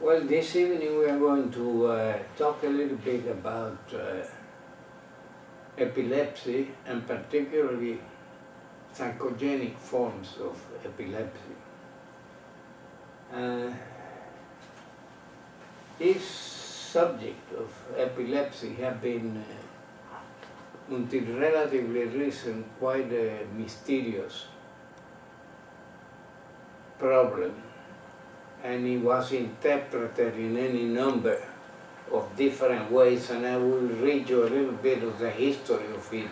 Well, this evening we are going to talk a little bit about epilepsy, and particularly psychogenic forms of epilepsy. This subject of epilepsy has been, until relatively recent, quite a mysterious problem, and it was interpreted in any number of different ways, and I will read you a little bit of the history of it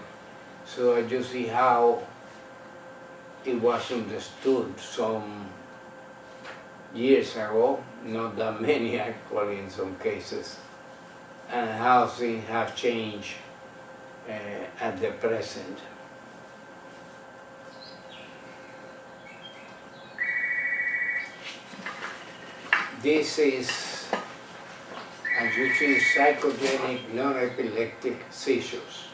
so that you see how it was understood some years ago, not that many actually in some cases, and how things have changed at the present. This is, as you see, psychogenic non-epileptic seizures.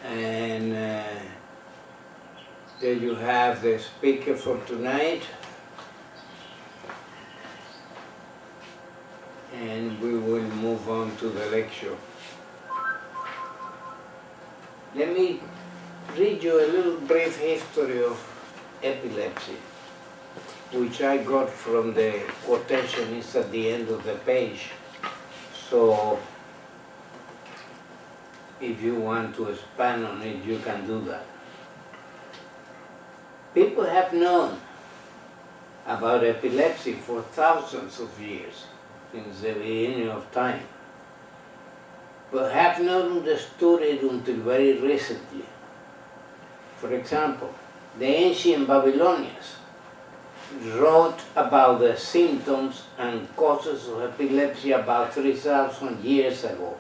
And there you have the speaker for tonight. And we will move on to the lecture. Let me read you a little brief history of epilepsy, which I got from the quotation is at the end of the page. So if you want to expand on it, you can do that. People have known about epilepsy for thousands of years, since the beginning of time, but have not understood it until very recently. For example, the ancient Babylonians wrote about the symptoms and causes of epilepsy about 3,000 years ago.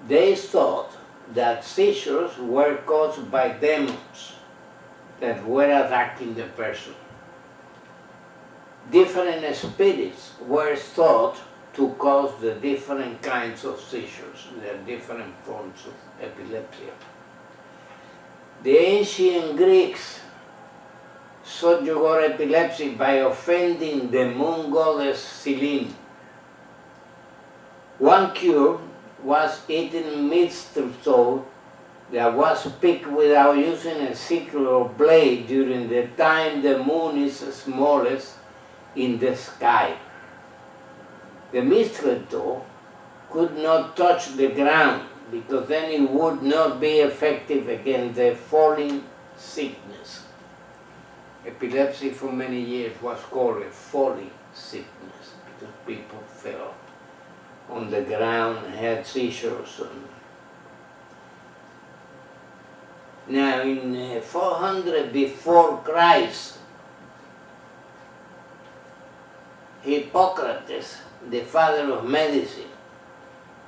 They thought that seizures were caused by demons that were attacking the person. Different spirits were thought to cause the different kinds of seizures. There are different forms of epilepsy. The ancient Greeks subjugated epilepsy by offending the moon goddess Selene. One cure was eating mistletoe that was picked without using a sickle or blade during the time the moon is smallest in the sky. The mistletoe could not touch the ground because then it would not be effective against the falling sickness. Epilepsy for many years was called a falling sickness because people fell on the ground and had seizures. Now in 400 before Christ, Hippocrates, the father of medicine,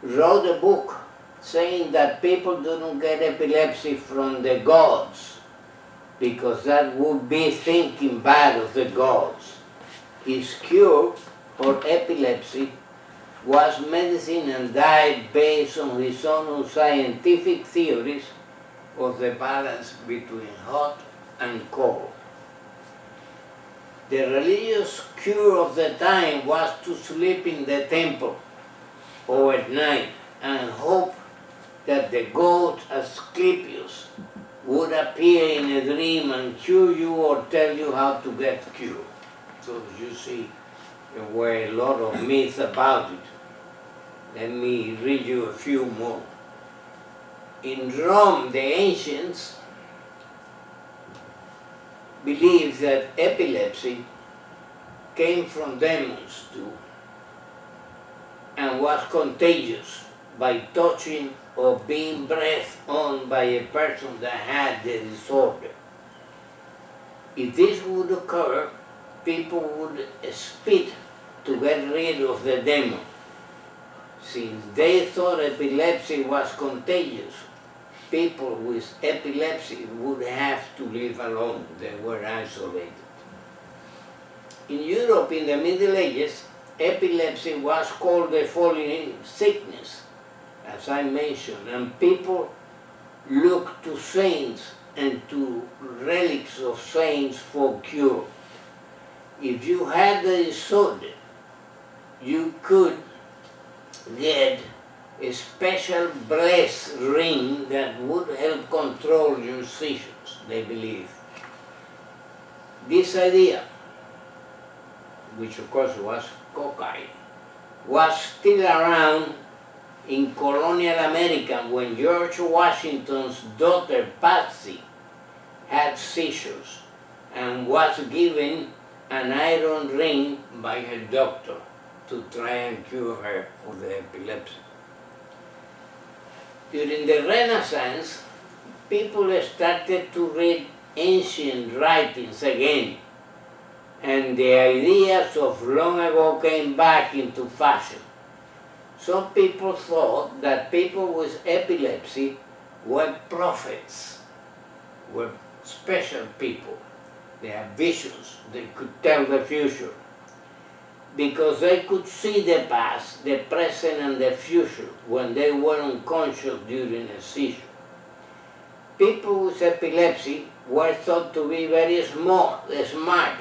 wrote a book saying that people don't get epilepsy from the gods, because that would be thinking bad of the gods. His cure for epilepsy was medicine and diet based on his own scientific theories of the balance between hot and cold. The religious cure of the time was to sleep in the temple or at night and hope that the god Asclepius would appear in a dream and cure you or tell you how to get cured. So you see, there were a lot of myths about it. Let me read you a few more. In Rome, the ancients believed that epilepsy came from demons too, and was contagious by touching or being breathed on by a person that had the disorder. If this would occur, people would spit to get rid of the demon. Since they thought epilepsy was contagious, people with epilepsy would have to live alone. They were isolated. In Europe in the Middle Ages, epilepsy was called the falling sickness, as I mentioned, and people looked to saints and to relics of saints for cure. If you had the disorder, could get a special breast ring that would help control your seizures, they believe. This idea, which of course was cocaine, was still around in colonial America when George Washington's daughter Patsy had seizures and was given an iron ring by her doctor to try and cure her of the epilepsy. During the Renaissance, people started to read ancient writings again, and the ideas of long ago came back into fashion. Some people thought that people with epilepsy were prophets, were special people. They had visions, they could tell the future, because they could see the past, the present, and the future when they were unconscious during a seizure. People with epilepsy were thought to be very smart,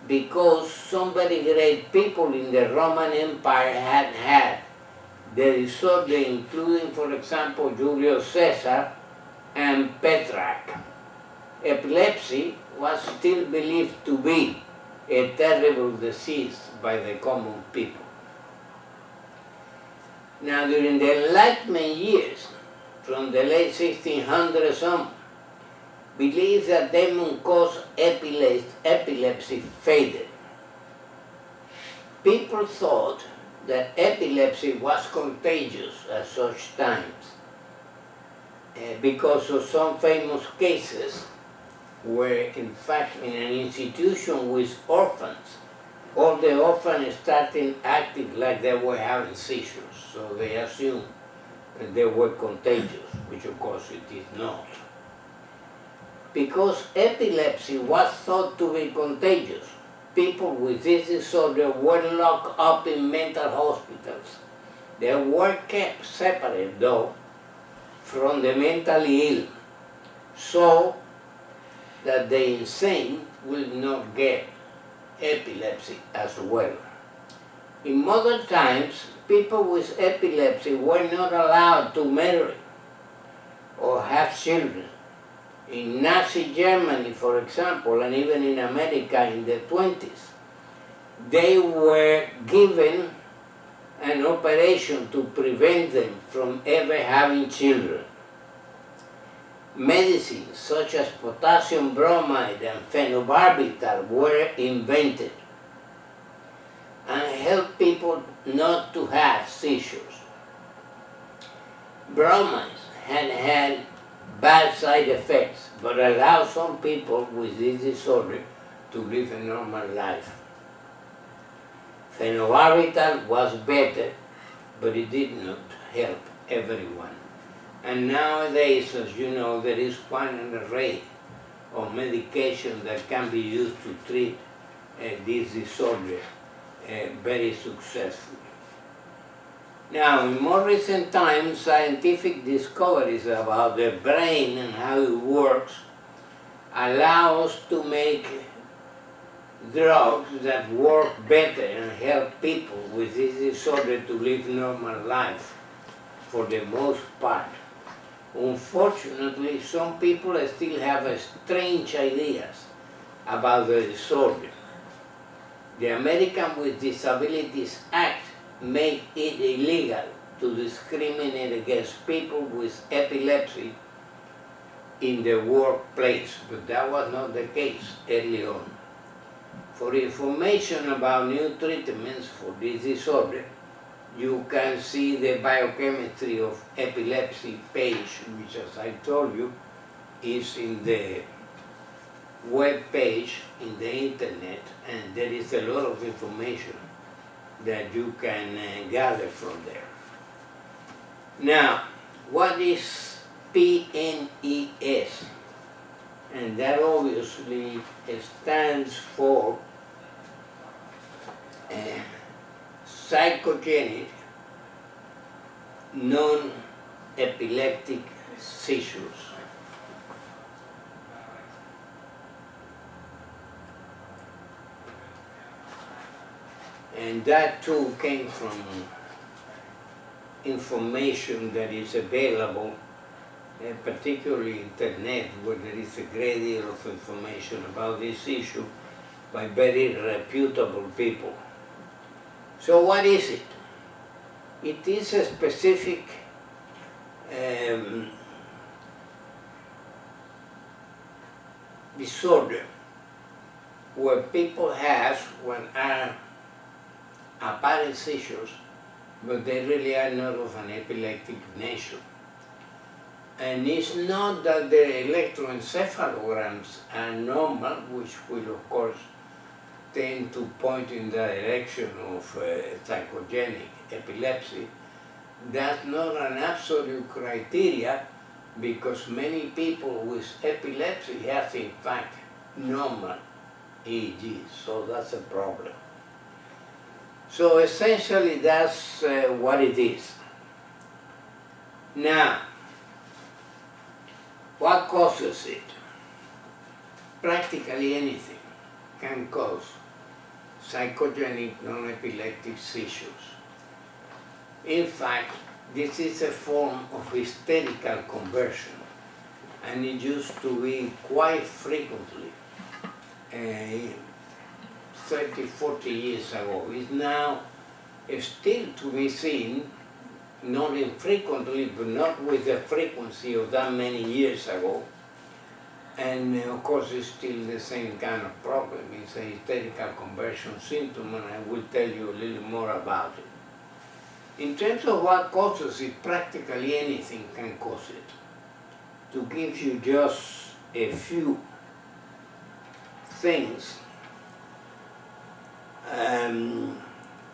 because some very great people in the Roman Empire had the disorder, including, for example, Julius Caesar and Petrarch. Epilepsy was still believed to be a terrible disease by the common people. Now, during the Enlightenment years, from the late 1600s on, belief that demon-caused epilepsy faded. People thought that epilepsy was contagious at such times because of some famous cases where, in fact, in an institution with orphans, all the orphans started acting like they were having seizures, so they assumed that they were contagious, which of course it is not. Because epilepsy was thought to be contagious, people with this disorder were locked up in mental hospitals. They were kept separate, though, from the mentally ill, so that the insane will not get epilepsy as well. In modern times, people with epilepsy were not allowed to marry or have children. In Nazi Germany, for example, and even in America in the 20s, they were given an operation to prevent them from ever having children. Medicines such as potassium bromide and phenobarbital were invented and helped people not to have seizures. Bromides had bad side effects, but allowed some people with this disorder to live a normal life. Phenobarbital was better, but it did not help everyone. And nowadays, as you know, there is quite an array of medication that can be used to treat this disorder very successfully. Now, in more recent times, scientific discoveries about the brain and how it works allow us to make drugs that work better and help people with this disorder to live normal life for the most part. Unfortunately, some people still have strange ideas about the disorder. The American with Disabilities Act made it illegal to discriminate against people with epilepsy in the workplace, but that was not the case early on. For information about new treatments for this disorder, you can see the biochemistry of epilepsy page, which, as I told you, is in the web page in the internet, and there is a lot of information that you can gather from there. Now, what is PNES? And that obviously stands for Psychogenic Non-Epileptic Seizures. And that too came from information that is available, particularly internet, where there is a great deal of information about this issue by very reputable people. So what is it? It is a specific disorder where people have what are apparent seizures, but they really are not of an epileptic nature. And it's not that the electroencephalograms are normal, which will of course tend to point in the direction of psychogenic epilepsy. That's not an absolute criteria, because many people with epilepsy have in fact normal EEG, so that's a problem. So essentially that's what it is. Now, what causes it? Practically anything can cause psychogenic non-epileptic seizures. In fact, this is a form of hysterical conversion, and it used to be quite frequently 30, 40 years ago. It's now still to be seen, not infrequently, but not with the frequency of that many years ago. And of course, it's still the same kind of problem. It's a hysterical conversion symptom, and I will tell you a little more about it. In terms of what causes it, practically anything can cause it. To give you just a few things,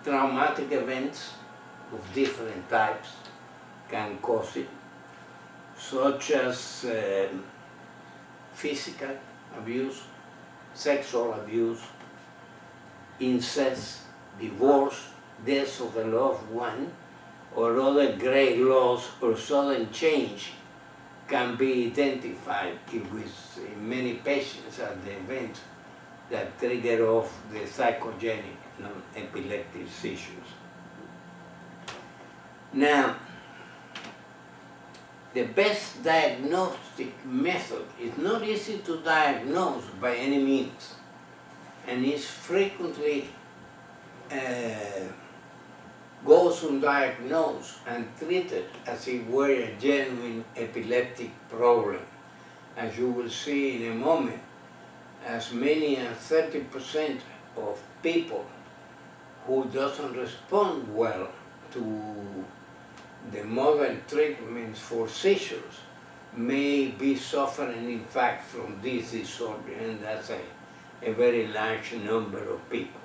traumatic events of different types can cause it, such as physical abuse, sexual abuse, incest, divorce, death of a loved one, or other great loss or sudden change can be identified with many patients at the event that trigger off the psychogenic non-epileptic seizures. Now, the best diagnostic method is not easy to diagnose by any means, and is frequently goes undiagnosed and treated as if it were a genuine epileptic problem. As you will see in a moment, as many as 30% of people who doesn't respond well to the modern treatments for seizures may be suffering in fact from this disorder, and that's a very large number of people.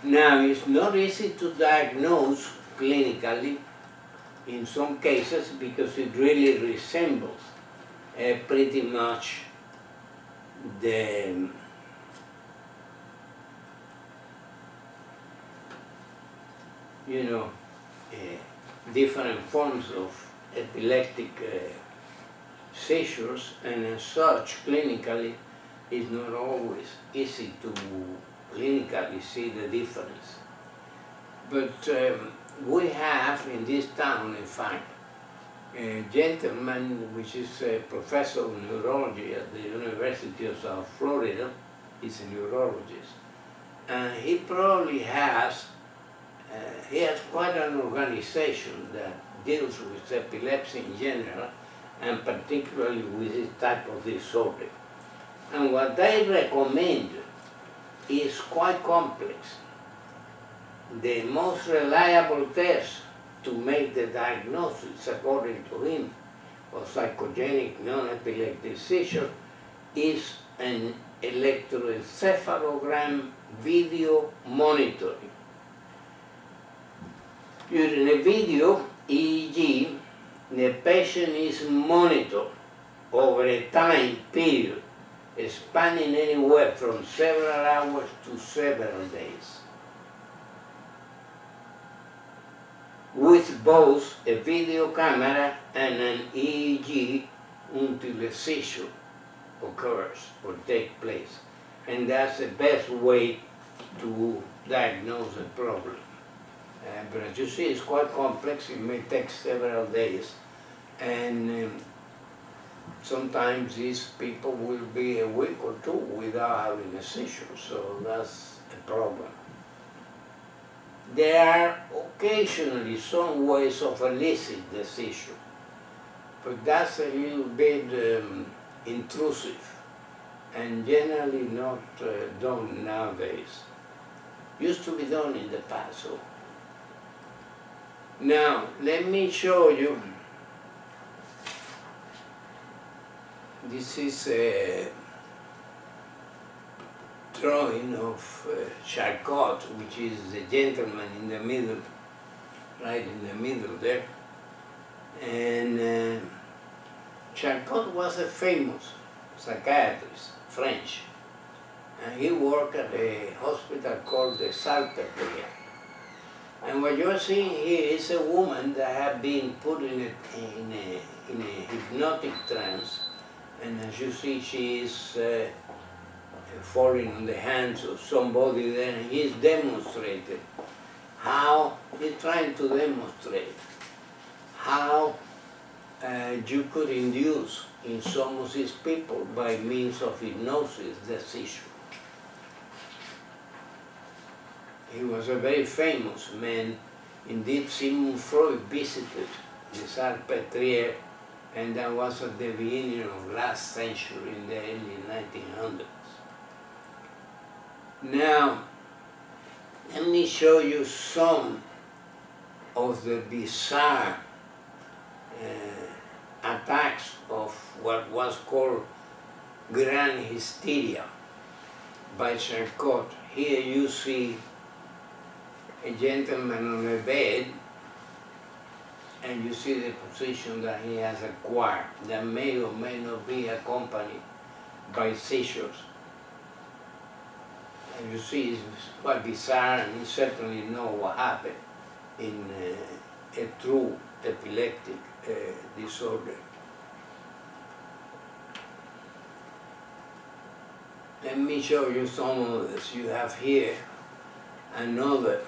Now, it's not easy to diagnose clinically in some cases because it really resembles pretty much the different forms of epileptic seizures, and as such, clinically, it's not always easy to clinically see the difference. But we have in this town, in fact, a gentleman which is a professor of neurology at the University of South Florida. He's a neurologist, and he probably has quite an organization that deals with epilepsy in general, and particularly with this type of disorder. And what they recommend is quite complex. The most reliable test to make the diagnosis, according to him, of psychogenic non-epileptic seizure is an electroencephalogram video monitoring. During a video EEG, the patient is monitored over a time period spanning anywhere from several hours to several days, with both a video camera and an EEG until a seizure occurs or takes place. And that's the best way to diagnose a problem. But as you see, it's quite complex. It may take several days. And sometimes these people will be a week or two without having a seizure, so that's a problem. There are occasionally some ways of elicit the seizure, but that's a little bit intrusive and generally not done nowadays. Used to be done in the past. So. Now, let me show you. This is a drawing of Charcot, which is the gentleman in the middle, right in the middle there. And Charcot was a famous psychiatrist, French. And he worked at a hospital called the Salpêtrière. And what you're seeing here is a woman that had been put in a hypnotic trance. And as you see, she is falling on the hands of somebody there, and he's demonstrated how, he's trying to demonstrate how you could induce in some of these people by means of hypnosis the seizure. He was a very famous man. Indeed, Sigmund Freud visited the Salpêtrière, and that was at the beginning of last century, in the early 1900s. Now, let me show you some of the bizarre attacks of what was called grand hysteria by Charcot. Here you see a gentleman on a bed, and you see the position that he has acquired that may or may not be accompanied by seizures. And you see it's quite bizarre, and you certainly know what happened in a true epileptic disorder. Let me show you some of this. You have here another.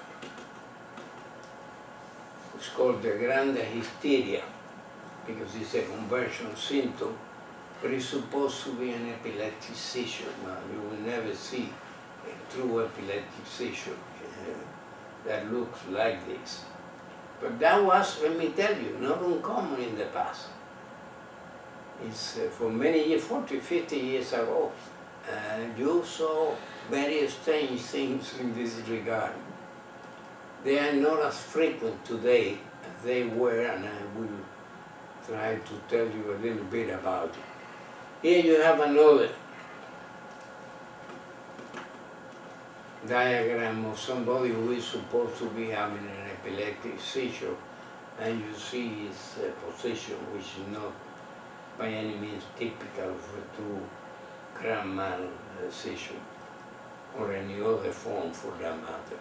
It's called the grand hysteria because it's a conversion symptom, but it's supposed to be an epileptic seizure. Now, you will never see a true epileptic seizure that looks like this. But that was, let me tell you, not uncommon in the past. It's for many years, 40, 50 years ago, you saw very strange things in this regard. They are not as frequent today as they were, and I will try to tell you a little bit about it. Here you have another diagram of somebody who is supposed to be having an epileptic seizure, and you see his position, which is not by any means typical of a true grand mal seizure, or any other form for that matter.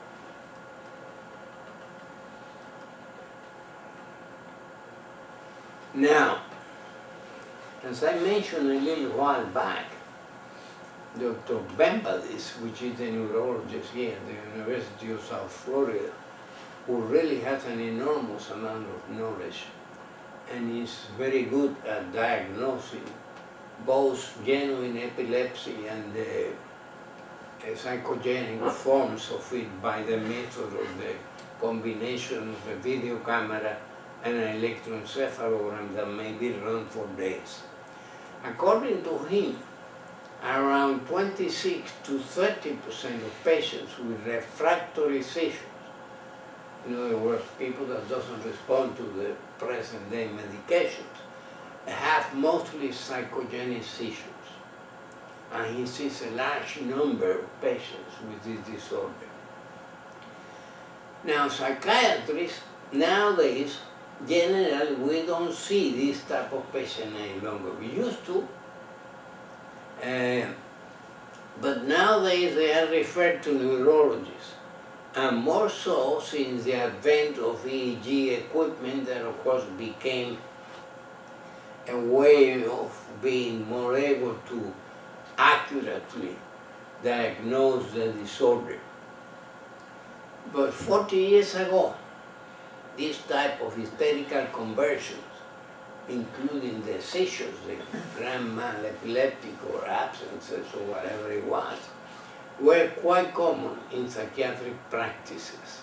Now, as I mentioned a little while back, Dr. Bembadis, which is a neurologist here at the University of South Florida, who really has an enormous amount of knowledge and is very good at diagnosing both genuine epilepsy and the psychogenic forms of it by the method of the combination of a video camera and an electroencephalogram that may be run for days. According to him, around 26 to 30% of patients with refractory seizures, in other words, people that doesn't respond to the present day medications, have mostly psychogenic seizures. And he sees a large number of patients with this disorder. Now, psychiatrists nowadays, generally, we don't see this type of patient any longer. We used to, but nowadays they are referred to neurologists, and more so since the advent of EEG equipment that of course became a way of being more able to accurately diagnose the disorder. But 40 years ago, this type of hysterical conversions, including the seizures, the grand mal epileptic or absences or whatever it was, were quite common in psychiatric practices.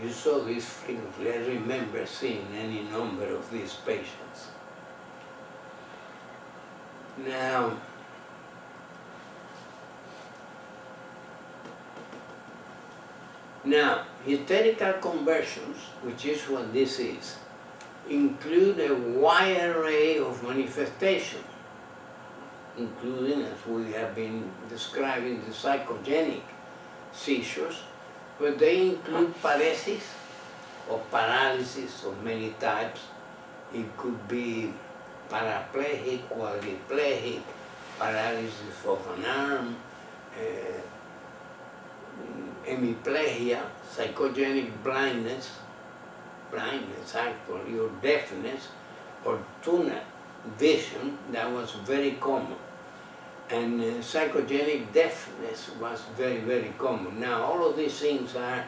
You saw this frequently. I remember seeing any number of these patients. Now, hysterical conversions, which is what this is, include a wide array of manifestations, including, as we have been describing, the psychogenic seizures, but they include paresis or paralysis of many types. It could be paraplegic, quadriplegic, paralysis of an arm, hemiplegia, psychogenic blindness actually, or deafness, or tunnel vision, that was very common. And psychogenic deafness was very, very common. Now, all of these things are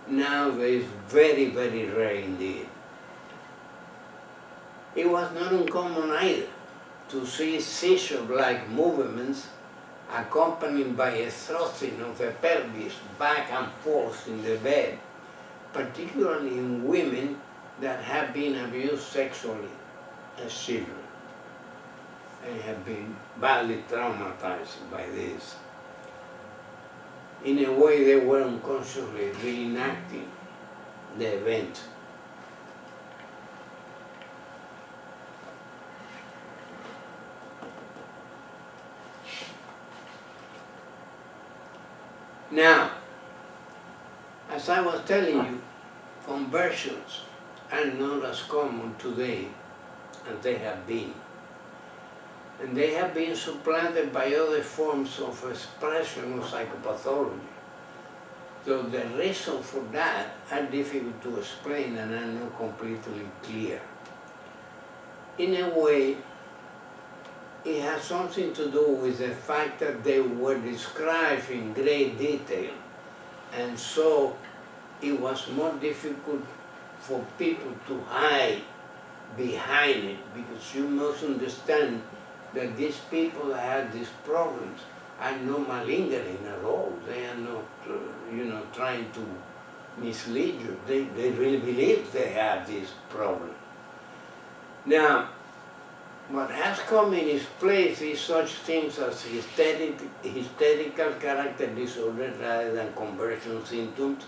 nowadays very, very rare indeed. It was not uncommon either to see seizure-like movements accompanied by a thrusting of the pelvis back and forth in the bed, particularly in women that have been abused sexually as children and have been badly traumatized by this. In a way, they were unconsciously reenacting the event. Now, as I was telling you, conversions are not as common today as they have been. And they have been supplanted by other forms of expression of psychopathology. So the reason for that are difficult to explain and are not completely clear. In a way, it has something to do with the fact that they were described in great detail, and so it was more difficult for people to hide behind it, because you must understand that these people that have these problems are not malingering at all. They are not, trying to mislead you. They really believe they have this problem. Now, what has come in its place is such things as hysterical character disorder rather than conversion symptoms,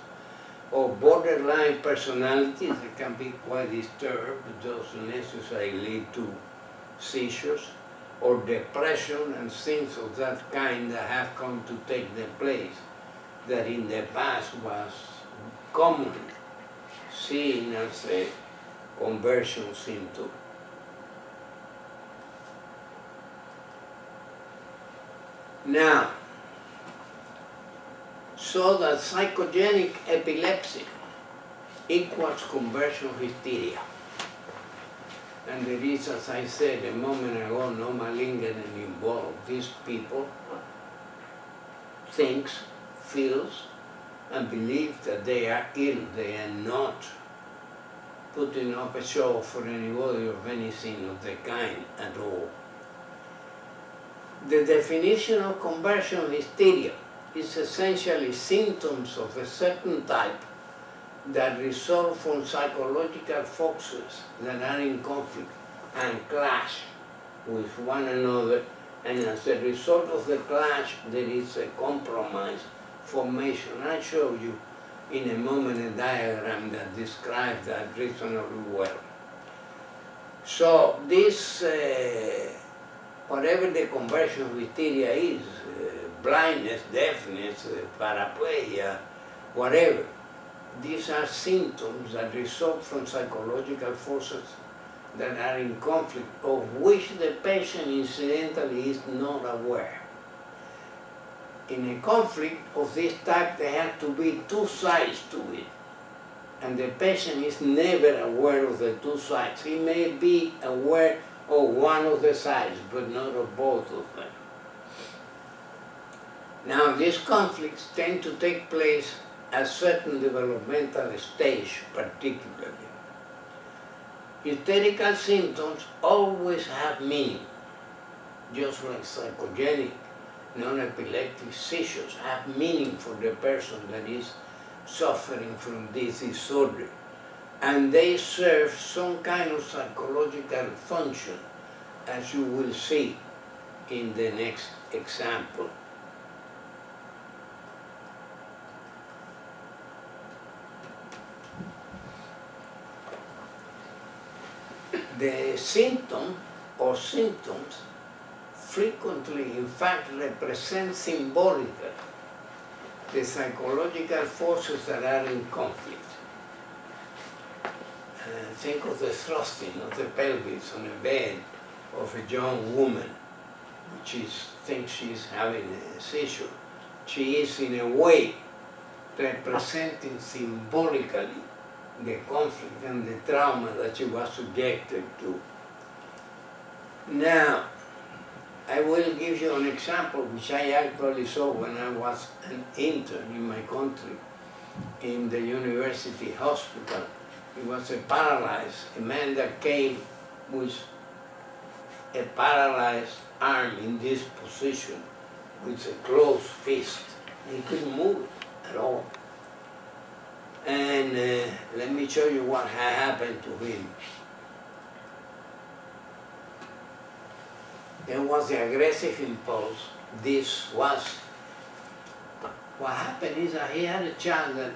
or borderline personalities that can be quite disturbed, but doesn't necessarily lead to seizures, or depression and things of that kind that have come to take their place, that in the past was commonly seen as a conversion symptom. Now, so that psychogenic epilepsy equals conversion hysteria. And there is, as I said a moment ago, no malingering involved. These people thinks, feels, and believes that they are ill. They are not putting up a show for anybody of anything of the kind at all. The definition of conversion hysteria is essentially symptoms of a certain type that result from psychological forces that are in conflict and clash with one another, and as a result of the clash there is a compromise formation. I'll show you in a moment a diagram that describes that reasonably well. So this whatever the conversion hysteria is, blindness, deafness, paraplegia, whatever, these are symptoms that result from psychological forces that are in conflict, of which the patient incidentally is not aware. In a conflict of this type, there have to be two sides to it, and the patient is never aware of the two sides. He may be aware of one of the sides, but not of both of them. Now, these conflicts tend to take place a certain developmental stage particularly. Hysterical symptoms always have meaning, just like psychogenic non-epileptic seizures have meaning for the person that is suffering from this disorder. And they serve some kind of psychological function, as you will see in the next example. The symptom or symptoms frequently, in fact, represent symbolically the psychological forces that are in conflict. Think of the thrusting of the pelvis on a bed of a young woman, which thinks she's having a seizure. She is, in a way, representing symbolically the conflict and the trauma that she was subjected to. Now, I will give you an example which I actually saw when I was an intern in my country in the university hospital. It was a man that came with a paralyzed arm in this position with a closed fist. He couldn't move it at all. And let me show you what had happened to him. There was the aggressive impulse. What happened is that he had a child that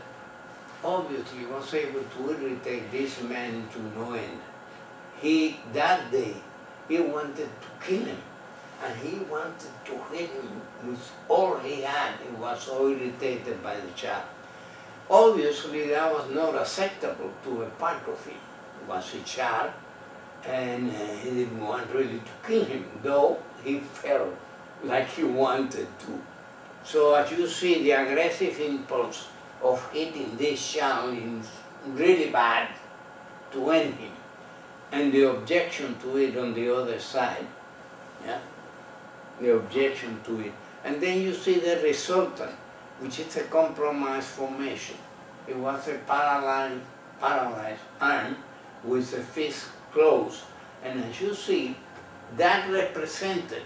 obviously was able to irritate this man to no end. That day, he wanted to kill him. And he wanted to hit him with all he had. He was so irritated by the child. Obviously, that was not acceptable to a part of him. He was a child, and he didn't want really to kill him, though he felt like he wanted to. So as you see, the aggressive impulse of hitting this child is really bad to end him, and the objection to it on the other side, yeah? The objection to it. And then you see the resultant, which is a compromise formation. It was a paralyzed arm with a fist closed. And as you see, that represented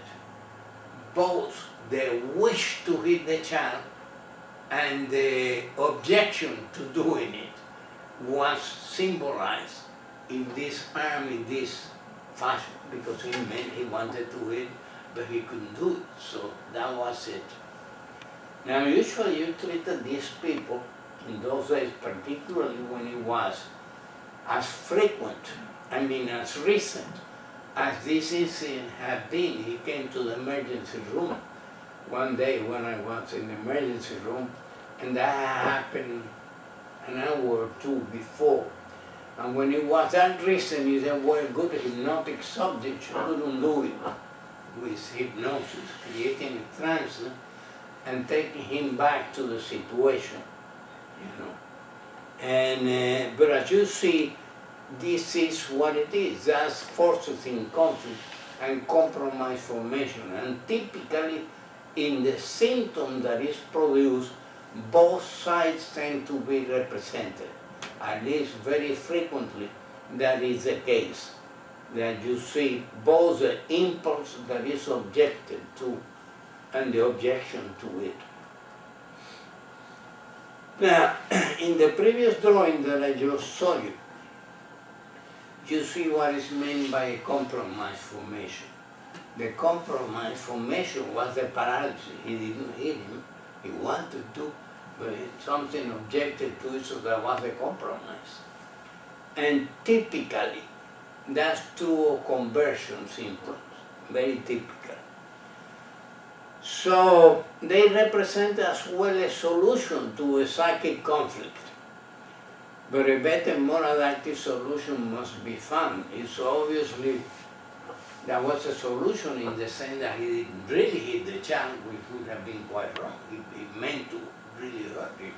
both the wish to hit the child and the objection to doing it was symbolized in this arm in this fashion, because he meant he wanted to hit, but he couldn't do it. So that was it. Now, usually you treated these people in those days, particularly when it was as frequent, as recent as this incident had been. He came to the emergency room one day when I was in the emergency room, and that happened an hour or two before. And when it was that recent, he said, well, good hypnotic subject, you couldn't do it with hypnosis, creating a trance, and taking him back to the situation, you know. And but as you see, this is what it is. That's forces in conflict and compromise formation. And typically, in the symptom that is produced, both sides tend to be represented. At least very frequently, that is the case. That you see both the impulse that is objected to and the objection to it. Now, in the previous drawing that I just showed you, you see what is meant by a compromise formation. The compromise formation was the paralysis. He didn't hit him, he wanted to, but something objected to it, so there was a compromise. And typically, that's two conversion symptoms, very typical. So they represent as well a solution to a psychic conflict. But a better, more adaptive solution must be found. It's obviously there was a solution in the sense that he didn't really hit the child, which would have been quite wrong. He meant to really hurt him.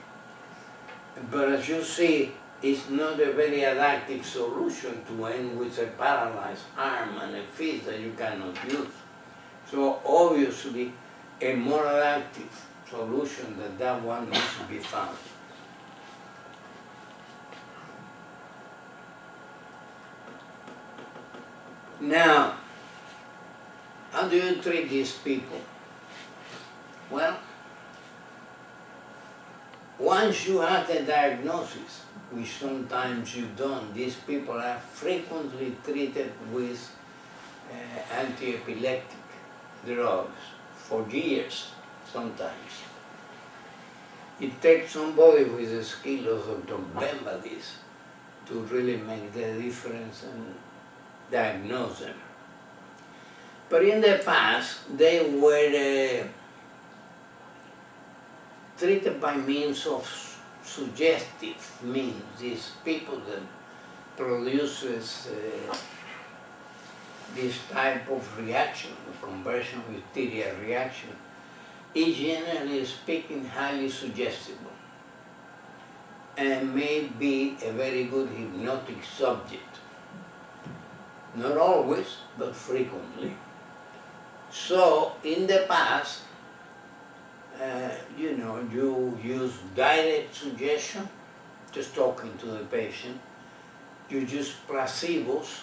But as you see, it's not a very adaptive solution to end with a paralyzed arm and a fist that you cannot use. So obviously, a more adaptive solution than that one needs to be found. Now, how do you treat these people? Well, once you have the diagnosis, which sometimes you don't, these people are frequently treated with anti-epileptic drugs for years, sometimes. It takes somebody with the skill of Dr. Bembadis to really make the difference and diagnose them. But in the past, they were treated by means of suggestive means. These people that produces this type of reaction, the conversion wisteria reaction, is generally speaking highly suggestible and may be a very good hypnotic subject. Not always, but frequently. So in the past, you use direct suggestion, just talking to the patient. You use placebos,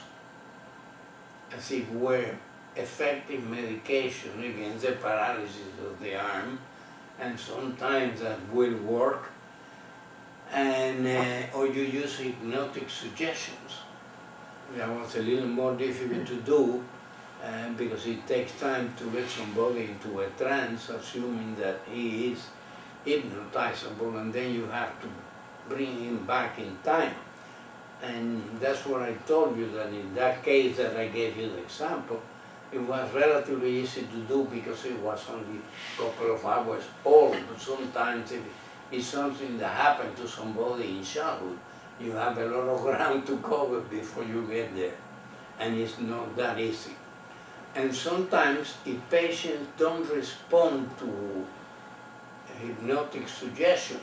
as if were effective medication against the paralysis of the arm, and sometimes that will work. And or you use hypnotic suggestions. That was a little more difficult to do because it takes time to get somebody into a trance, assuming that he is hypnotizable, and then you have to bring him back in time. And that's what I told you, that in that case that I gave you the example, it was relatively easy to do because it was only a couple of hours old. But sometimes if it's something that happened to somebody in childhood, you have a lot of ground to cover before you get there, and it's not that easy. And sometimes if patients don't respond to hypnotic suggestion,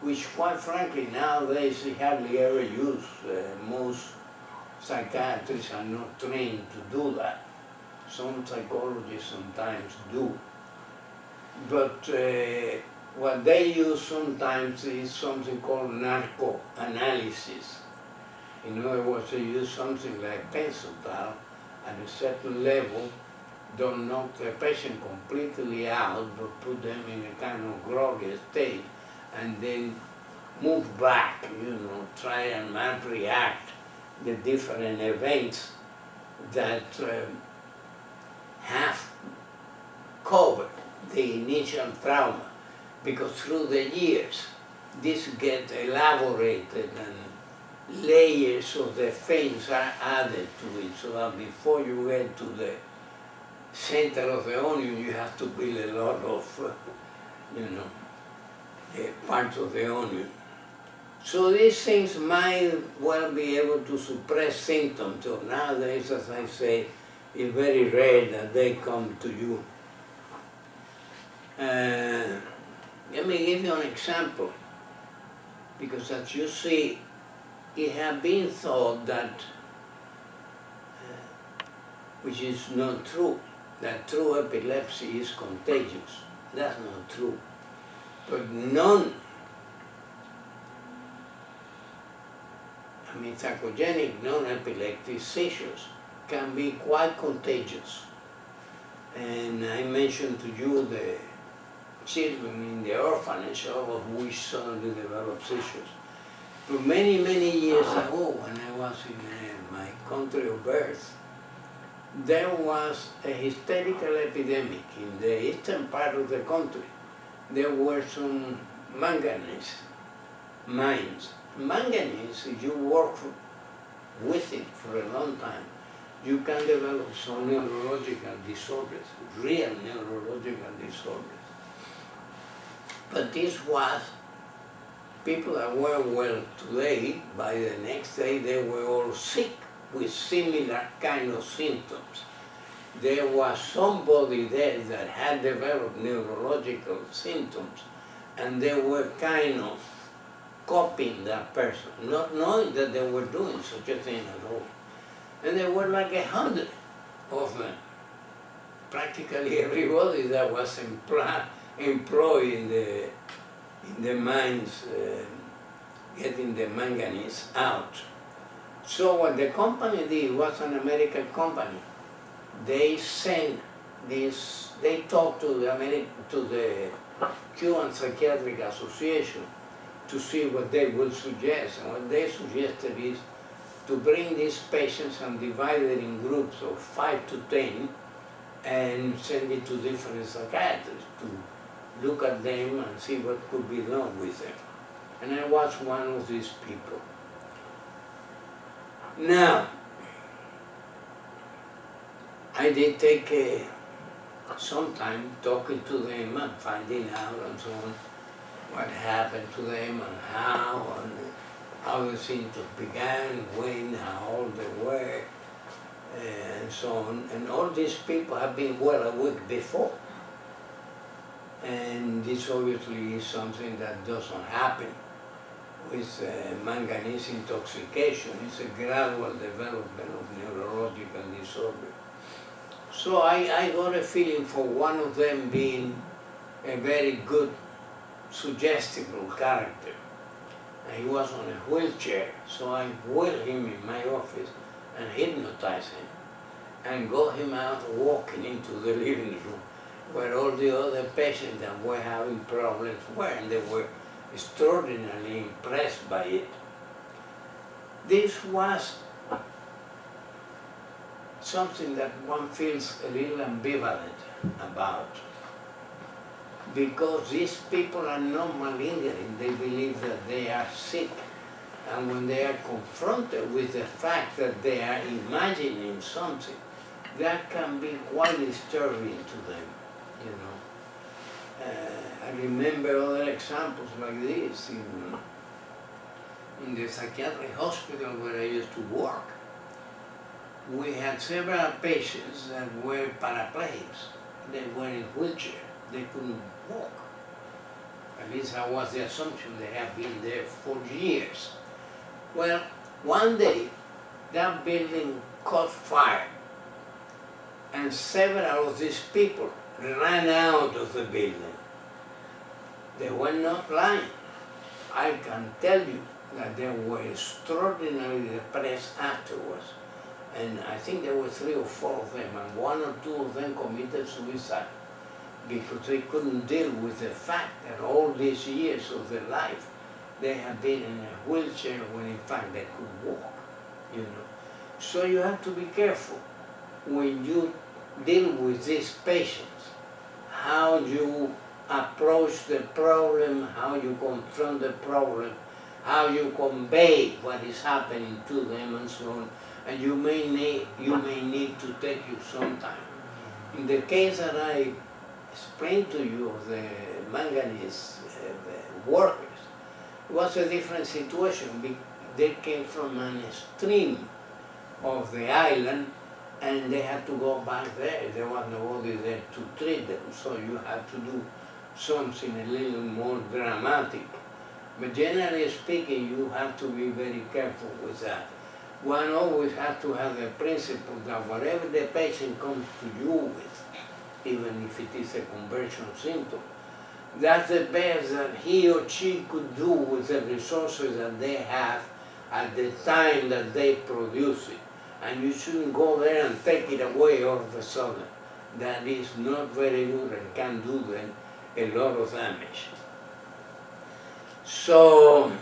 which quite frankly nowadays they hardly ever use, most psychiatrists are not trained to do that. Some psychologists sometimes do. But what they use sometimes is something called narco-analysis. In other words, they use something like Pentothal at a certain level, don't knock the patient completely out, but put them in a kind of groggy state, and then move back, try and react the different events that have covered the initial trauma. Because through the years, this gets elaborated and layers of the things are added to it, so that before you get to the center of the onion, you have to build a lot of, parts of the onion. So these things might well be able to suppress symptoms. So nowadays, as I say, it's very rare that they come to you. Let me give you an example, because as you see, it has been thought that, which is not true, that true epilepsy is contagious. That's not true. But psychogenic non-epileptic seizures can be quite contagious. And I mentioned to you the children in the orphanage, all of which suddenly developed seizures. But many, many years ago, when I was in my country of birth, there was a hysterical epidemic in the eastern part of the country. There were some manganese mines. Manganese, if you work with it for a long time, you can develop some neurological disorders, real neurological disorders. But this was people that were well today. By the next day they were all sick with similar kind of symptoms. There was somebody there that had developed neurological symptoms, and they were kind of copying that person, not knowing that they were doing such a thing at all. And there were like 100 of them. Practically everybody that was employed in the mines, getting the manganese out. So what the company did was an American company. They sent this, they talked to the Cuban Psychiatric Association to see what they would suggest. And what they suggested is to bring these patients and divide it in groups of 5 to 10 and send it to different psychiatrists to look at them and see what could be done with them. And I was one of these people. Now, I did take some time talking to them and finding out and so on what happened to them and how the symptoms began, when, how old they were, and so on. And all these people have been well awake before. And this obviously is something that doesn't happen with manganese intoxication. It's a gradual development of neurological disorder. So I got a feeling for one of them being a very good, suggestible character. And he was on a wheelchair, so I wheeled him in my office and hypnotized him and got him out walking into the living room where all the other patients that were having problems were, and they were extraordinarily impressed by it. This was something that one feels a little ambivalent about, because these people are not malingering. They believe that they are sick, and when they are confronted with the fact that they are imagining something, that can be quite disturbing to them, you know. I remember other examples like this in the psychiatric hospital where I used to work. We had several patients that were paraplegics. They were in wheelchair. They couldn't walk. At least that was the assumption. They have been there for years. Well, one day, that building caught fire, and several of these people ran out of the building. They were not lying. I can tell you that they were extraordinarily depressed afterwards. And I think there were 3 or 4 of them, and 1 or 2 of them committed suicide because they couldn't deal with the fact that all these years of their life they had been in a wheelchair when in fact they could walk, you know. So you have to be careful when you deal with these patients, how you approach the problem, how you confront the problem, how you convey what is happening to them and so on. And you may need to take you some time. In the case that I explained to you of the manganese workers, it was a different situation. They came from an extreme of the island, and they had to go back there. There was nobody there to treat them, so you had to do something a little more dramatic. But generally speaking, you have to be very careful with that. One always has to have the principle that whatever the patient comes to you with, even if it is a conversion symptom, that's the best that he or she could do with the resources that they have at the time that they produce it. And you shouldn't go there and take it away all of a sudden. That is not very good and can do them a lot of damage. So,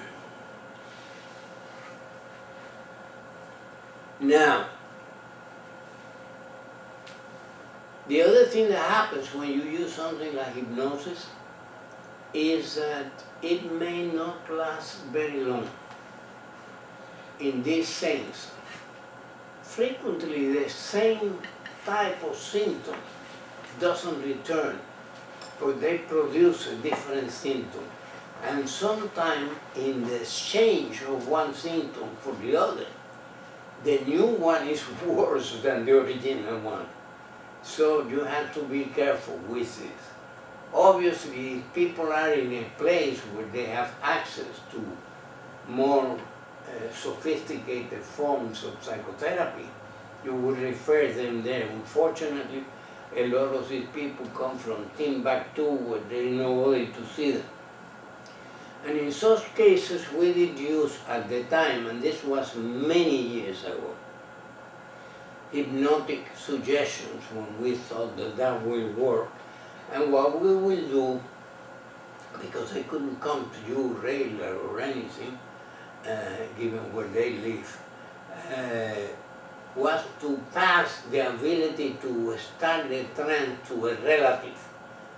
now, the other thing that happens when you use something like hypnosis is that it may not last very long. In this sense, frequently the same type of symptom doesn't return, but they produce a different symptom. And sometimes in the exchange of one symptom for the other, the new one is worse than the original one. So you have to be careful with this. Obviously, if people are in a place where they have access to more sophisticated forms of psychotherapy, you would refer them there. Unfortunately, a lot of these people come from Timbuktu where there is nobody to see them. And in such cases, we did use at the time, and this was many years ago, hypnotic suggestions when we thought that that will work. And what we will do, because they couldn't come to you regular or anything, given where they live, was to pass the ability to start the trance to a relative,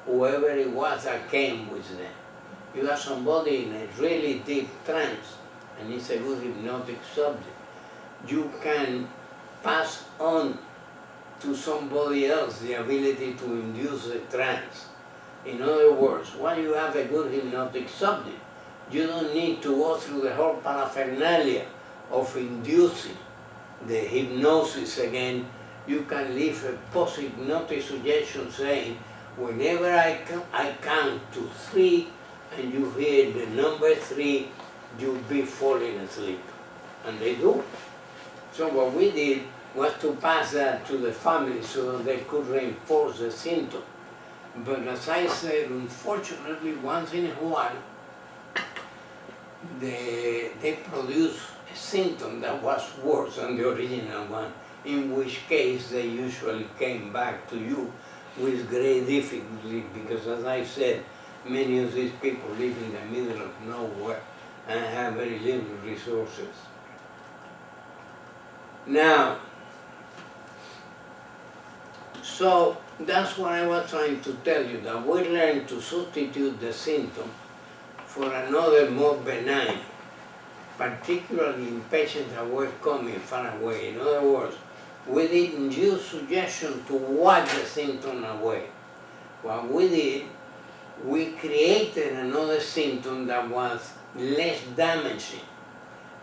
whoever it was that came with them. You have somebody in a really deep trance, and it's a good hypnotic subject. You can pass on to somebody else the ability to induce a trance. In other words, when you have a good hypnotic subject, you don't need to go through the whole paraphernalia of inducing the hypnosis again. You can leave a post-hypnotic suggestion saying, whenever I count to 3 and you hear the number 3, you'll be falling asleep. And they do. So what we did was to pass that to the family so that they could reinforce the symptom. But as I said, unfortunately, once in a while, they produce a symptom that was worse than the original one, in which case they usually came back to you with great difficulty, because as I said, many of these people live in the middle of nowhere and have very little resources. Now, so that's what I was trying to tell you, that we learn to substitute the symptom for another more benign, particularly in patients that were coming far away. In other words, we didn't use suggestion to wipe the symptom away. What we did, we created another symptom that was less damaging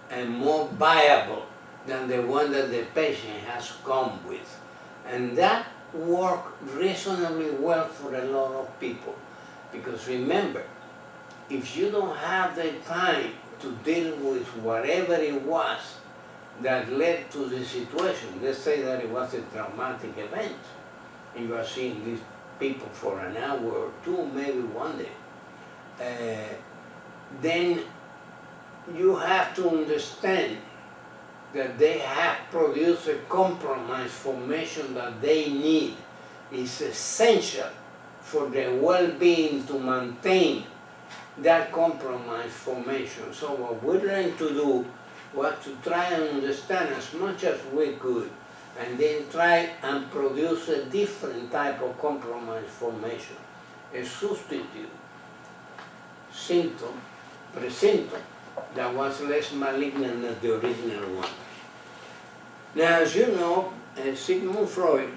and more viable than the one that the patient has come with. And that worked reasonably well for a lot of people. Because remember, if you don't have the time to deal with whatever it was that led to the situation, let's say that it was a traumatic event, and you are seeing these people for an hour or two, maybe one day, then you have to understand that they have produced a compromise formation that they need. It's essential for their well-being to maintain that compromise formation. So what we learned to do was to try and understand as much as we could, and then try and produce a different type of compromise formation, a substitute symptom, pre-symptom, that was less malignant than the original one. Now, as you know, Sigmund Freud,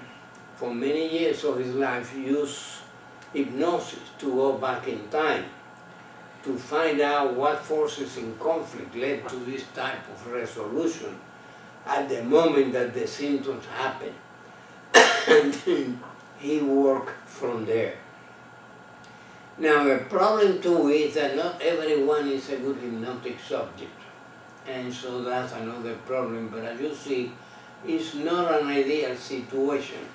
for many years of his life, used hypnosis to go back in time, to find out what forces in conflict led to this type of resolution at the moment that the symptoms happen. And then he worked from there. Now, the problem too is that not everyone is a good hypnotic subject. And so that's another problem. But as you see, it's not an ideal situation.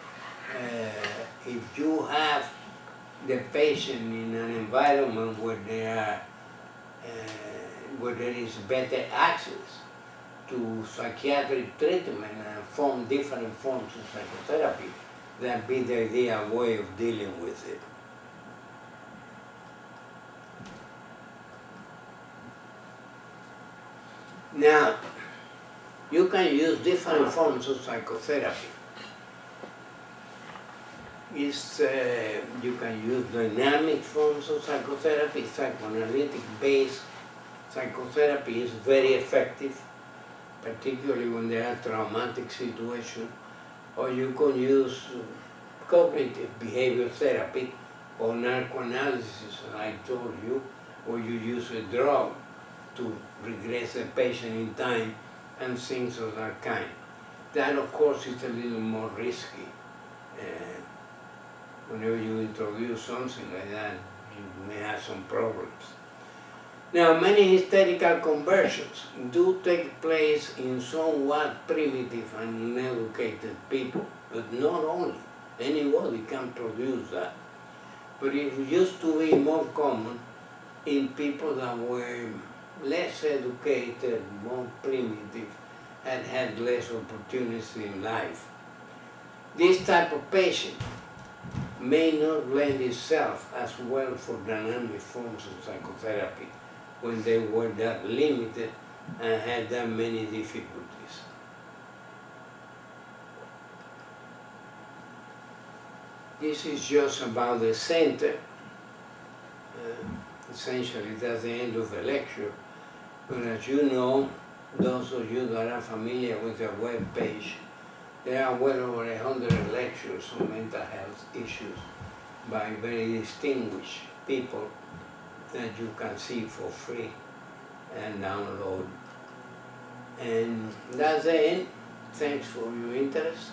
If you have the patient in an environment where there is better access to psychiatric treatment and different forms of psychotherapy, that'd be the ideal way of dealing with it. Now, you can use different forms of psychotherapy. You can use dynamic forms of psychotherapy. Psychoanalytic-based psychotherapy is very effective, particularly when there are traumatic situations. Or you can use cognitive behavior therapy or narcoanalysis, as I told you, or you use a drug to regress a patient in time and things of that kind. That, of course, is a little more risky. Whenever you introduce something like that, you may have some problems. Now, many hysterical conversions do take place in somewhat primitive and uneducated people, but not only. Anybody can produce that. But it used to be more common in people that were less educated, more primitive, and had less opportunities in life. This type of patient may not lend itself as well for dynamic forms of psychotherapy when they were that limited and had that many difficulties. This is just about the center. Essentially, that's the end of the lecture. But as you know, those of you that are familiar with the web page, there are well over 100 lectures on mental health issues by very distinguished people that you can see for free and download. And that's the end. Thanks for your interest.